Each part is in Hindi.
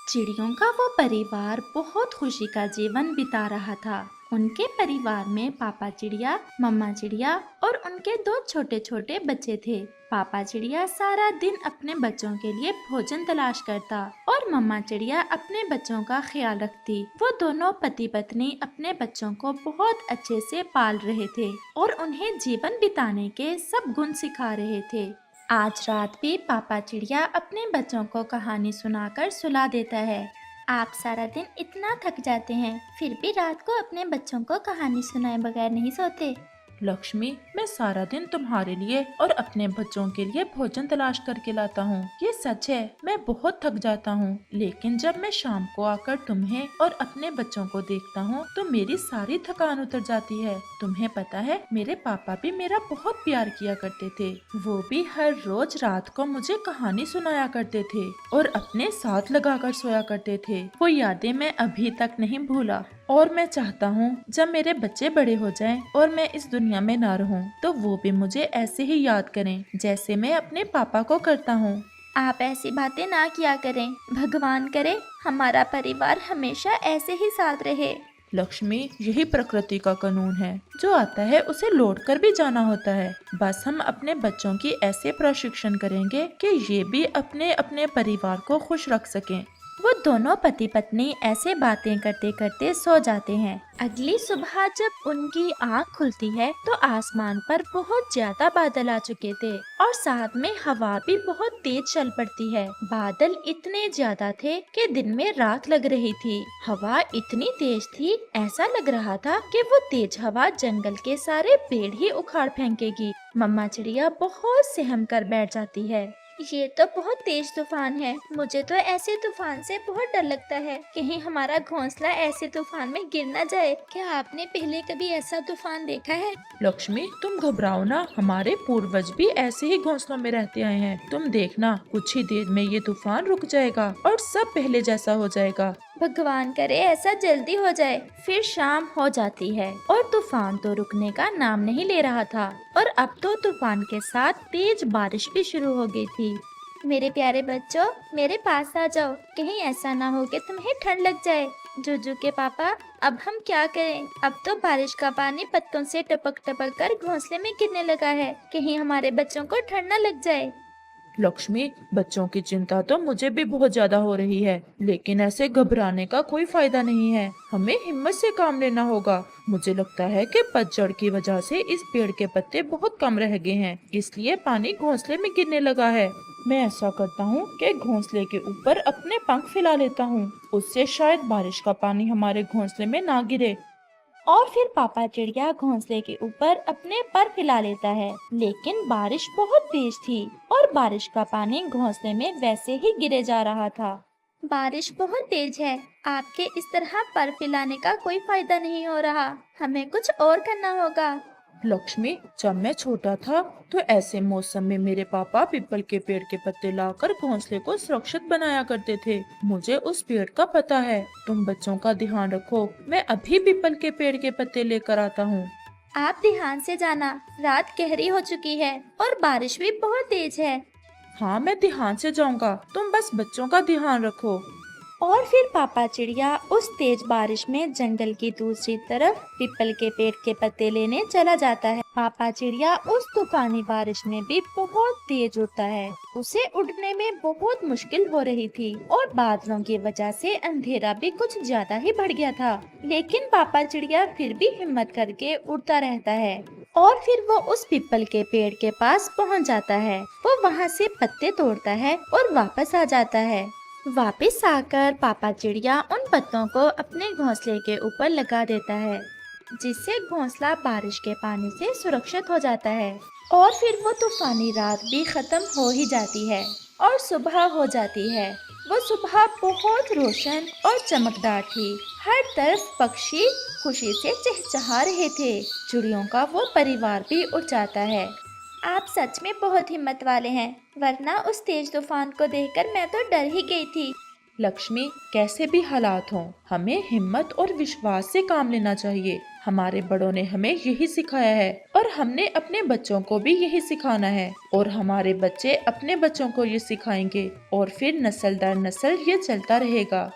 चिड़ियों का वो परिवार बहुत खुशी का जीवन बिता रहा था। उनके परिवार में पापा चिड़िया, मम्मा चिड़िया और उनके दो छोटे छोटे बच्चे थे। पापा चिड़िया सारा दिन अपने बच्चों के लिए भोजन तलाश करता और मम्मा चिड़िया अपने बच्चों का ख्याल रखती। वो दोनों पति पत्नी अपने बच्चों को बहुत अच्छे से पाल रहे थे और उन्हें जीवन बिताने के सब गुण सिखा रहे थे। आज रात भी पापा चिड़िया अपने बच्चों को कहानी सुनाकर सुला देता है। आप सारा दिन इतना थक जाते हैं, फिर भी रात को अपने बच्चों को कहानी सुनाए बगैर नहीं सोते। लक्ष्मी, मैं सारा दिन तुम्हारे लिए और अपने बच्चों के लिए भोजन तलाश करके लाता हूँ। ये सच है, मैं बहुत थक जाता हूँ, लेकिन जब मैं शाम को आकर तुम्हें और अपने बच्चों को देखता हूँ तो मेरी सारी थकान उतर जाती है। तुम्हें पता है, मेरे पापा भी मेरा बहुत प्यार किया करते थे। वो भी हर रोज रात को मुझे कहानी सुनाया करते थे और अपने साथ लगाकर सोया करते थे। वो यादें मैं अभी तक नहीं भूला और मैं चाहता हूँ जब मेरे बच्चे बड़े हो जाएं और मैं इस दुनिया में ना रहूं तो वो भी मुझे ऐसे ही याद करें जैसे मैं अपने पापा को करता हूँ। आप ऐसी बातें ना किया करें। भगवान करे हमारा परिवार हमेशा ऐसे ही साथ रहे। लक्ष्मी, यही प्रकृति का कानून है। जो आता है उसे लौट कर भी जाना होता है। बस हम अपने बच्चों की ऐसे प्रशिक्षण करेंगे कि ये भी अपने अपने परिवार को खुश रख सकें। वो दोनों पति पत्नी ऐसे बातें करते करते सो जाते हैं। अगली सुबह जब उनकी आँख खुलती है तो आसमान पर बहुत ज्यादा बादल आ चुके थे और साथ में हवा भी बहुत तेज चल पड़ती है। बादल इतने ज्यादा थे कि दिन में रात लग रही थी। हवा इतनी तेज थी, ऐसा लग रहा था कि वो तेज हवा जंगल के सारे पेड़ ही उखाड़ फेंकेगी। मम्मा चिड़िया बहुत सहम कर बैठ जाती है। ये तो बहुत तेज तूफान है। मुझे तो ऐसे तूफान से बहुत डर लगता है। कहीं हमारा घोंसला ऐसे तूफान में गिर न जाए। क्या आपने पहले कभी ऐसा तूफान देखा है? लक्ष्मी, तुम घबराओ ना। हमारे पूर्वज भी ऐसे ही घोंसलों में रहते आए हैं। तुम देखना, कुछ ही देर में ये तूफान रुक जाएगा और सब पहले जैसा हो जाएगा। भगवान करे ऐसा जल्दी हो जाए। फिर शाम हो जाती है और तूफान तो रुकने का नाम नहीं ले रहा था और अब तो तूफान के साथ तेज बारिश भी शुरू हो गई थी। मेरे प्यारे बच्चों, मेरे पास आ जाओ। कहीं ऐसा ना हो कि तुम्हें ठंड लग जाए। जुजू के पापा, अब हम क्या करें? अब तो बारिश का पानी पत्तों से टपक टपक कर घोंसले में गिरने लगा है। कहीं हमारे बच्चों को ठंड न लग जाए। लक्ष्मी, बच्चों की चिंता तो मुझे भी बहुत ज्यादा हो रही है, लेकिन ऐसे घबराने का कोई फायदा नहीं है। हमें हिम्मत से काम लेना होगा। मुझे लगता है कि पतझड़ की वजह से इस पेड़ के पत्ते बहुत कम रह गए हैं, इसलिए पानी घोंसले में गिरने लगा है। मैं ऐसा करता हूँ कि घोंसले के ऊपर अपने पंख फैला लेता हूँ। उससे शायद बारिश का पानी हमारे घोंसले में ना गिरे। और फिर पापा चिड़िया घोंसले के ऊपर अपने पर फैला लेता है, लेकिन बारिश बहुत तेज थी और बारिश का पानी घोंसले में वैसे ही गिरे जा रहा था। बारिश बहुत तेज है। आपके इस तरह पर फैलाने का कोई फायदा नहीं हो रहा। हमें कुछ और करना होगा। लक्ष्मी, जब मैं छोटा था तो ऐसे मौसम में मेरे पापा पीपल के पेड़ के पत्ते लाकर घोंसले को सुरक्षित बनाया करते थे। मुझे उस पेड़ का पता है। तुम बच्चों का ध्यान रखो, मैं अभी पीपल के पेड़ के पत्ते लेकर आता हूँ। आप ध्यान से जाना। रात गहरी हो चुकी है और बारिश भी बहुत तेज है। हाँ, मैं ध्यान से जाऊंगा। तुम बस बच्चों का ध्यान रखो। और फिर पापा चिड़िया उस तेज बारिश में जंगल की दूसरी तरफ पीपल के पेड़ के पत्ते लेने चला जाता है। पापा चिड़िया उस तूफानी बारिश में भी बहुत तेज उड़ता है। उसे उड़ने में बहुत मुश्किल हो रही थी और बादलों की वजह से अंधेरा भी कुछ ज्यादा ही बढ़ गया था। लेकिन पापा चिड़िया फिर भी हिम्मत करके उड़ता रहता है और फिर वो उस पीपल के पेड़ के पास पहुंच जाता है। वो वहां से पत्ते तोड़ता है और वापस आ जाता है। वापस आकर पापा चिड़िया उन पत्तों को अपने घोंसले के ऊपर लगा देता है, जिससे घोंसला बारिश के पानी से सुरक्षित हो जाता है। और फिर वो तूफानी रात भी खत्म हो ही जाती है और सुबह हो जाती है। वो सुबह बहुत रोशन और चमकदार थी। हर तरफ पक्षी खुशी से चहचहा रहे थे। चिड़ियों का वो परिवार भी उड़ जाता है। आप सच में बहुत हिम्मत वाले हैं, वरना उस तेज तूफान को देखकर मैं तो डर ही गई थी। लक्ष्मी, कैसे भी हालात हों, हमें हिम्मत और विश्वास से काम लेना चाहिए। हमारे बड़ों ने हमें यही सिखाया है और हमने अपने बच्चों को भी यही सिखाना है और हमारे बच्चे अपने बच्चों को ये सिखाएंगे और फिर नस्ल दर नस्ल ये चलता रहेगा।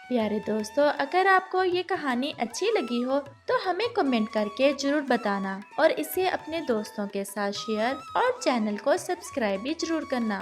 प्यारे दोस्तों, अगर आपको ये कहानी अच्छी लगी हो तो हमें कमेंट करके जरूर बताना और इसे अपने दोस्तों के साथ शेयर और चैनल को सब्सक्राइब भी जरूर करना।